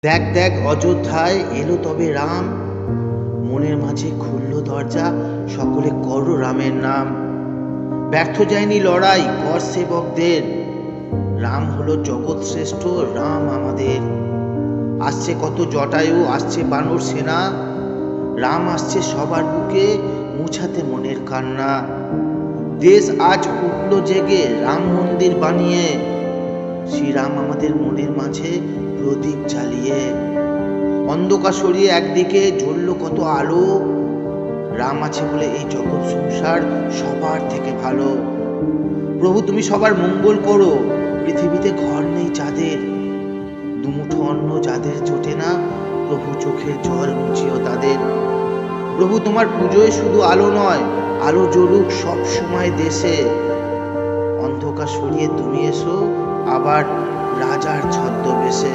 দেখ দেখ অযোধ্যায় এলো তবে রাম, মনের মাঝে খুলল দরজা, সকলে করো রামের নাম। ব্যর্থ যায়নি লড়াই কর সেবকদের, রাম হলো জগৎ শ্রেষ্ঠ, রাম আমাদের। আসছে কত জটায়ু, আসছে বানর সেনা, রাম আসছে সবার বুকে, মুছাতে মনের কান্না। দেশ আজ উঠল জেগে রাম মন্দির বানিয়ে, শ্রীরাম আমাদের মনের মাঝে প্রদীপ জ্বালিয়ে। অন্ধকার সরিয়ে একদিকে জ্বলল কত আলো, রাম আছে বলে এই জগৎ সংসার সবার থেকে ভালো। প্রভু তুমি সবার মঙ্গল করো, পৃথিবীতে ঘর নেই যাদের, দুমুঠো অন্ন যাদের জোটে না, প্রভু চোখের জল মুছিও তাদের। প্রভু তোমার পুজোয় শুধু আলো নয়, আলো জ্বলুক সব সময় দেশে। অন্ধকার সরিয়ে তুমি এসো আবার রাজার ছদ্মবেশে।